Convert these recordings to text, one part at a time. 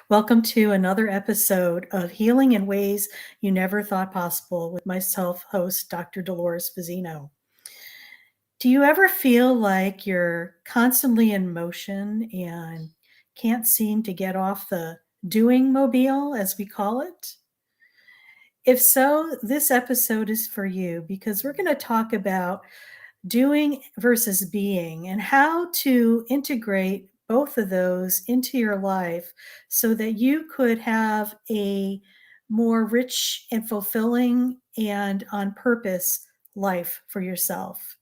Welcome to another episode of Healing in Ways You Never Thought Possible with myself, host Dr. Dolores Fazzino. Do you ever feel like you're constantly in motion and can't seem to get off the doing mobile, as we call it? If so, this episode is for you because we're going to talk about doing versus being and how to integrate both of those into your life so that you could have a more rich and fulfilling and on purpose life for yourself.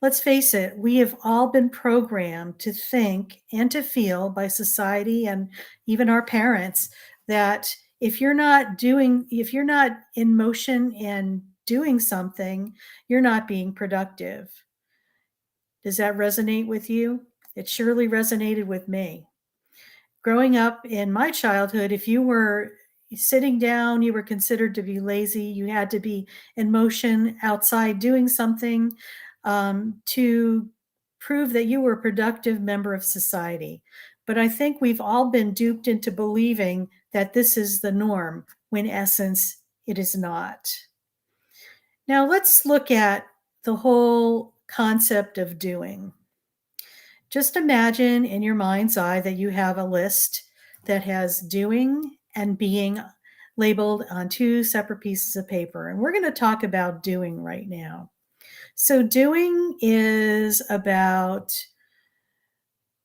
Let's face it, we have all been programmed to think and to feel by society and even our parents that if you're not in motion and doing something, you're not being productive. Does that resonate with you? It surely resonated with me. Growing up in my childhood, if you were sitting down, you were considered to be lazy. You had to be in motion outside doing something to prove that you were a productive member of society. But I think we've all been duped into believing that this is the norm, when in essence, it is not. Now, let's look at the whole concept of doing. Just imagine in your mind's eye that you have a list that has doing and being labeled on two separate pieces of paper. And we're going to talk about doing right now. So, doing is about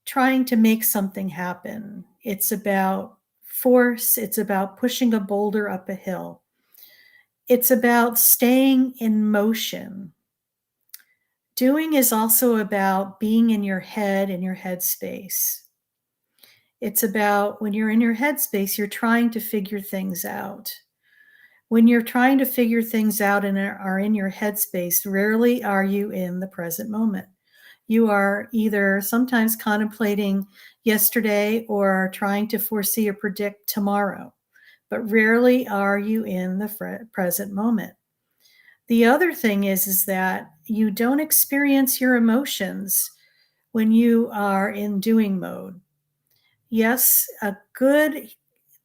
trying to make something happen, it's about force, it's about pushing a boulder up a hill, it's about staying in motion. Doing is also about being in your head, in your headspace. It's about when you're in your headspace, you're trying to figure things out. When you're trying to figure things out and are in your headspace, rarely are you in the present moment. You are either sometimes contemplating yesterday or trying to foresee or predict tomorrow, but rarely are you in the present moment. The other thing is that you don't experience your emotions when you are in doing mode. Yes, a good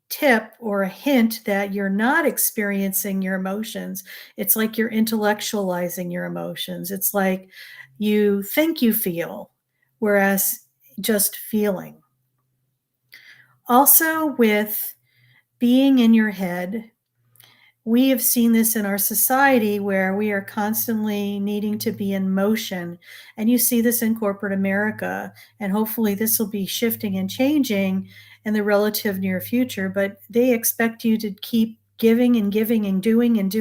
tip or a hint that you're not experiencing your emotions, it's like you're intellectualizing your emotions. It's like you think you feel, whereas just feeling. Also, with being in your head, we have seen this in our society where we are constantly needing to be in motion. And you see this in corporate America. And hopefully, this will be shifting and changing in the relative near future. But they expect you to keep giving and giving and doing and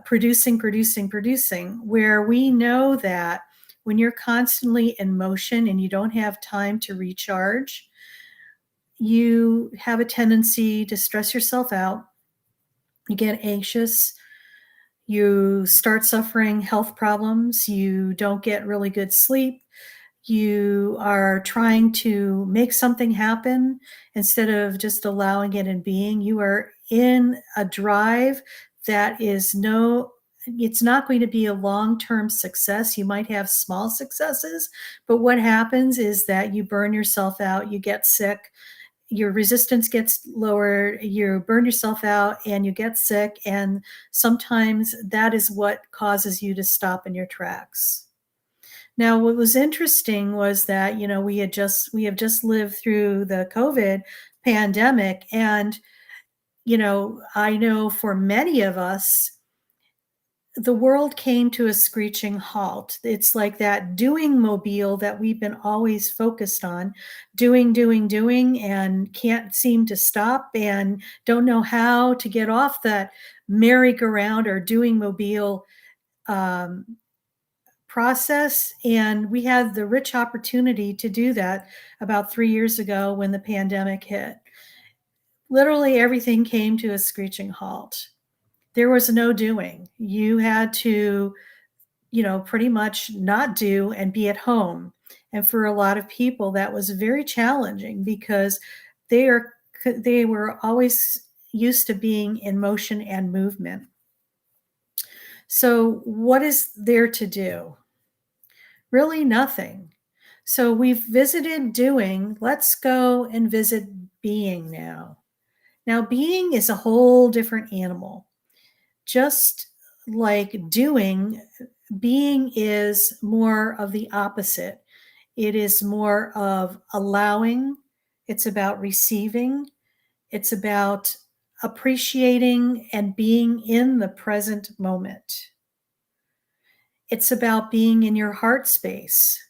producing, where we know that when you're constantly in motion and you don't have time to recharge, you have a tendency to stress yourself out. You get anxious. You start suffering health problems. You don't get really good sleep. You are trying to make something happen instead of just allowing it and being. You are in a drive that it's not going to be a long-term success. You might have small successes, but what happens is that you burn yourself out, you get sick, your resistance gets lower, you burn yourself out and you get sick. And sometimes that is what causes you to stop in your tracks. Now, what was interesting was that, we have just lived through the COVID pandemic. And, I know for many of us, the world came to a screeching halt. It's like that doing mobile that we've been always focused on, doing, and can't seem to stop and don't know how to get off that merry-go-round or doing mobile process. And we had the rich opportunity to do that about 3 years ago when the pandemic hit. Literally everything came to a screeching halt. There was no doing. You had to, pretty much not do and be at home. And for a lot of people, that was very challenging because they were always used to being in motion and movement. So what is there to do? Really nothing. So we've visited doing. Let's go and visit being now. Now, being is a whole different animal. Just like doing, being is more of the opposite. It is more of allowing, it's about receiving, it's about appreciating and being in the present moment. It's about being in your heart space.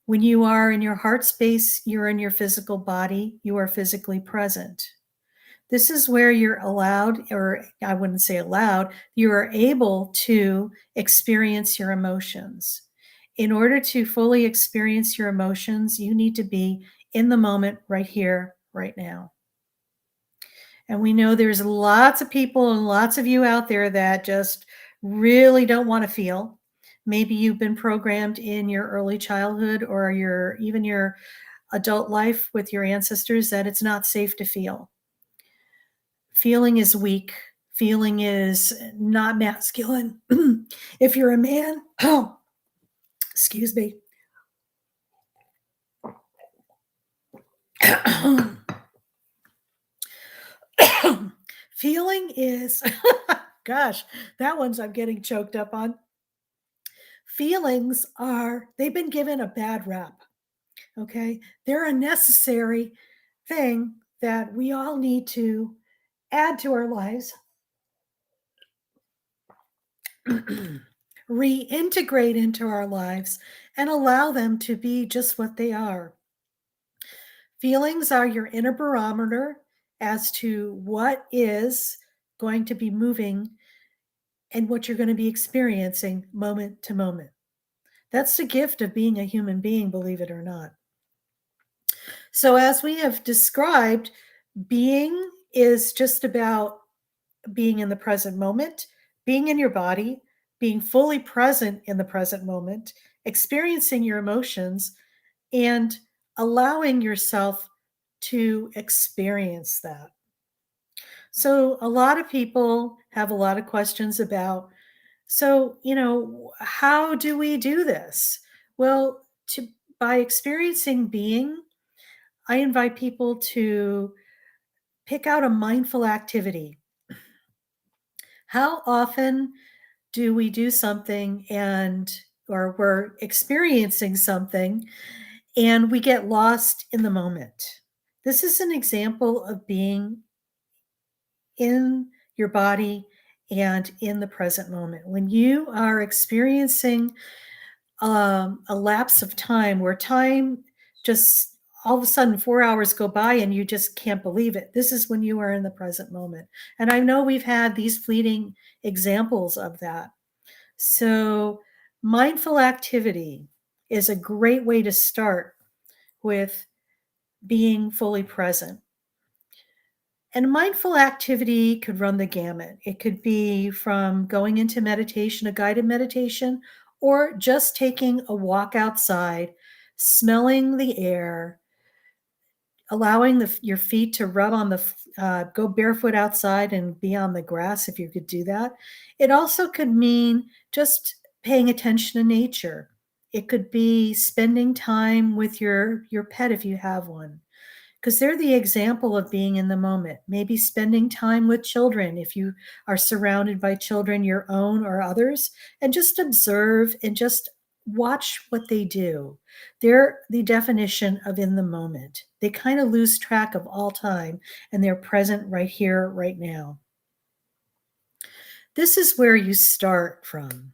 When you are in your heart space, you're in your physical body, you are physically present. This is where you're allowed, or I wouldn't say allowed, you are able to experience your emotions. In order to fully experience your emotions, you need to be in the moment right here, right now. And we know there's lots of people and lots of you out there that just really don't want to feel. Maybe you've been programmed in your early childhood or even your adult life with your ancestors that it's not safe to feel. Feeling is weak. Feeling is not masculine. If you're a man, oh, excuse me. Feeling is, gosh, that one's I'm getting choked up on. Feelings they've been given a bad rap. Okay. They're a necessary thing that we all need to add to our lives, reintegrate into our lives, and allow them to be just what they are. Feelings are your inner barometer as to what is going to be moving and what you're going to be experiencing moment to moment. That's the gift of being a human being, believe it or not. So, as we have described, being is just about being in the present moment, being in your body, being fully present in the present moment, experiencing your emotions, and allowing yourself to experience that. So, a lot of people have a lot of questions about, so, how do we do this? Well, by experiencing being, I invite people to pick out a mindful activity. How often do we do something or we're experiencing something and we get lost in the moment? This is an example of being in your body and in the present moment. When you are experiencing a lapse of time where time just all of a sudden 4 hours go by and you just can't believe it. This is when you are in the present moment. And I know we've had these fleeting examples of that. So, mindful activity is a great way to start with being fully present. And mindful activity could run the gamut. It could be from going into meditation, a guided meditation, or just taking a walk outside, smelling the air, allowing your feet to rub on go barefoot outside and be on the grass if you could do that. It also could mean just paying attention to nature. It could be spending time with your pet if you have one, because they're the example of being in the moment. Maybe spending time with children if you are surrounded by children, your own or others, and just observe and just watch what they do. They're the definition of in the moment. They kind of lose track of all time and they're present right here, right now. This is where you start from.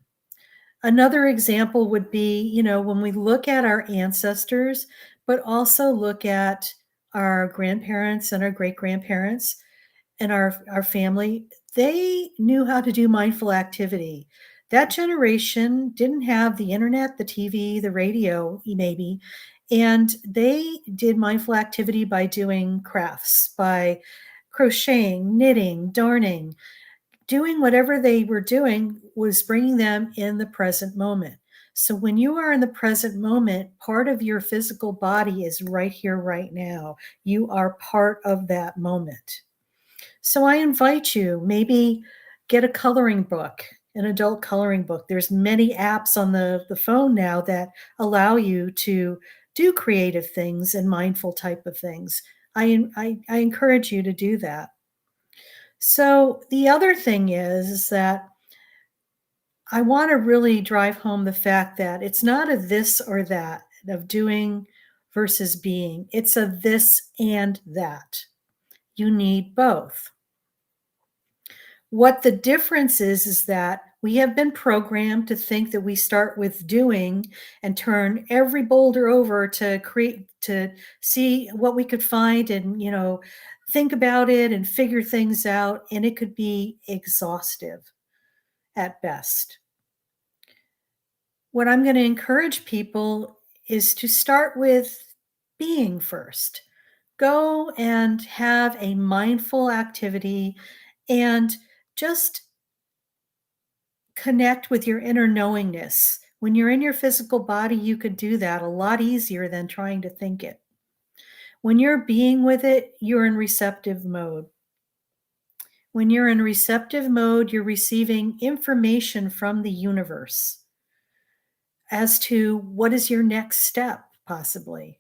Another example would be, when we look at our ancestors, but also look at our grandparents and our great grandparents and our family, they knew how to do mindful activity. That generation didn't have the internet, the TV, the radio, maybe, and they did mindful activity by doing crafts, by crocheting, knitting, darning, doing whatever they were doing was bringing them in the present moment. So when you are in the present moment, part of your physical body is right here, right now. You are part of that moment. So I invite you, maybe get a coloring book an adult coloring book. There's many apps on the phone now that allow you to do creative things and mindful type of things. I encourage you to do that. So the other thing is that I want to really drive home the fact that it's not a this or that of doing versus being. It's a this and that. You need both. What the difference is that we have been programmed to think that we start with doing and turn every boulder over to create, to see what we could find and, think about it and figure things out. And it could be exhaustive at best. What I'm going to encourage people is to start with being first. Go and have a mindful activity and just connect with your inner knowingness. When you're in your physical body, you could do that a lot easier than trying to think it. When you're being with it, you're in receptive mode. When you're in receptive mode, you're receiving information from the universe as to what is your next step, possibly.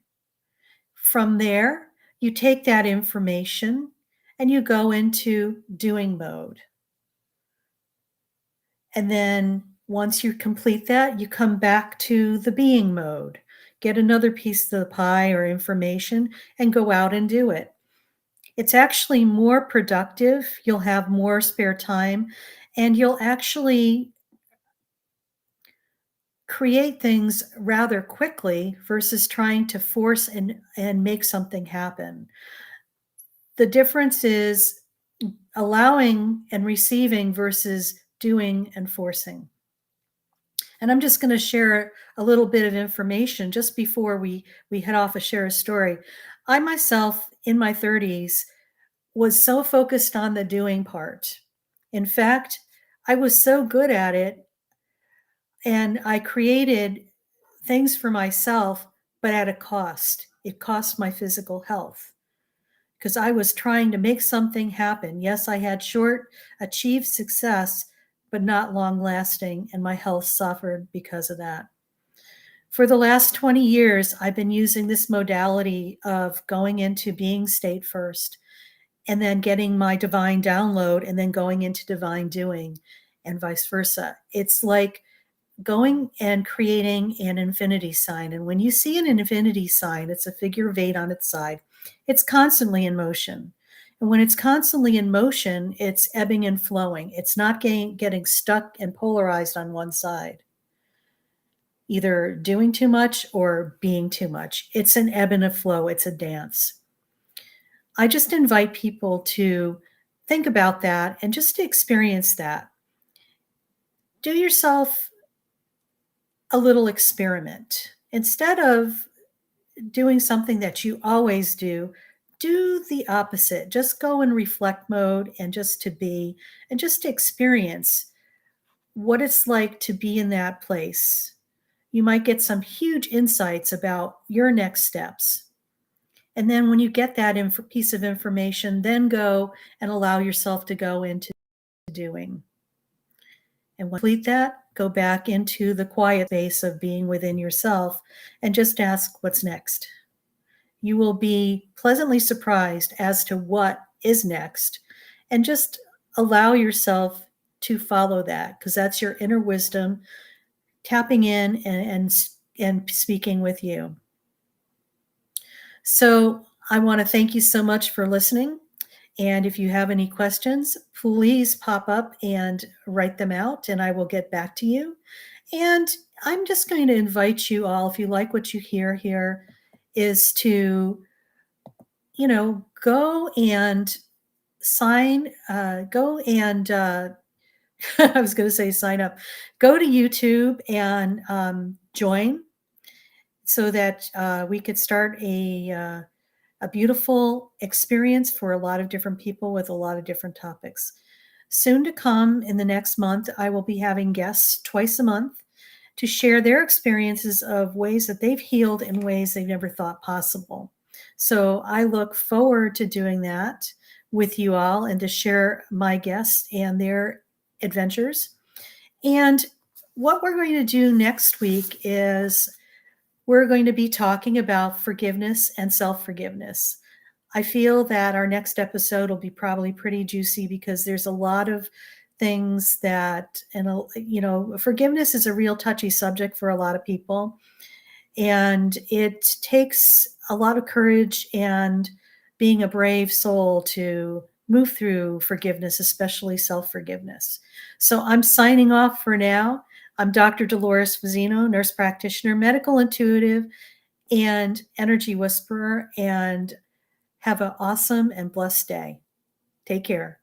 From there, you take that information and you go into doing mode. And then once you complete that, you come back to the being mode, get another piece of the pie or information, and go out and do it. It's actually more productive. You'll have more spare time, and you'll actually create things rather quickly versus trying to force and make something happen. The difference is allowing and receiving versus doing and forcing. And I'm just going to share a little bit of information just before we head off and share a story. I myself, in my 30s, was so focused on the doing part. In fact, I was so good at it, and I created things for myself, but at a cost. It cost my physical health because I was trying to make something happen. Yes, I had short achieved success, but not long lasting, and my health suffered because of that. For the last 20 years, I've been using this modality of going into being state first and then getting my divine download and then going into divine doing and vice versa. It's like going and creating an infinity sign. And when you see an infinity sign, it's a figure of 8 on its side. It's constantly in motion. And when it's constantly in motion, it's ebbing and flowing. It's not getting stuck and polarized on one side, either doing too much or being too much. It's an ebb and a flow. It's a dance. I just invite people to think about that and just to experience that. Do yourself a little experiment. Instead of doing something that you always do the opposite. Just go in reflect mode and just to be and just to experience what it's like to be in that place. You might get some huge insights about your next steps. And then when you get that piece of information, then go and allow yourself to go into doing. And when you complete that, go back into the quiet space of being within yourself and just ask what's next. You will be pleasantly surprised as to what is next, and just allow yourself to follow that, because that's your inner wisdom tapping in and speaking with you. So I want to thank you so much for listening. And if you have any questions, please pop up and write them out, and I will get back to you. And I'm just going to invite you all, if you like what you hear here, is to, go and I was going to say sign up. Go to YouTube and join so that we could start a beautiful experience for a lot of different people with a lot of different topics. Soon to come in the next month, I will be having guests twice a month to share their experiences of ways that they've healed in ways they never thought possible. So I look forward to doing that with you all and to share my guests and their adventures. And what we're going to do next week is we're going to be talking about forgiveness and self forgiveness. I feel that our next episode will be probably pretty juicy because there's a lot of things that, and forgiveness is a real touchy subject for a lot of people. And it takes a lot of courage and being a brave soul to move through forgiveness, especially self forgiveness. So I'm signing off for now. I'm Dr. Dolores Fazzino, nurse practitioner, medical intuitive, and energy whisperer. And have an awesome and blessed day. Take care.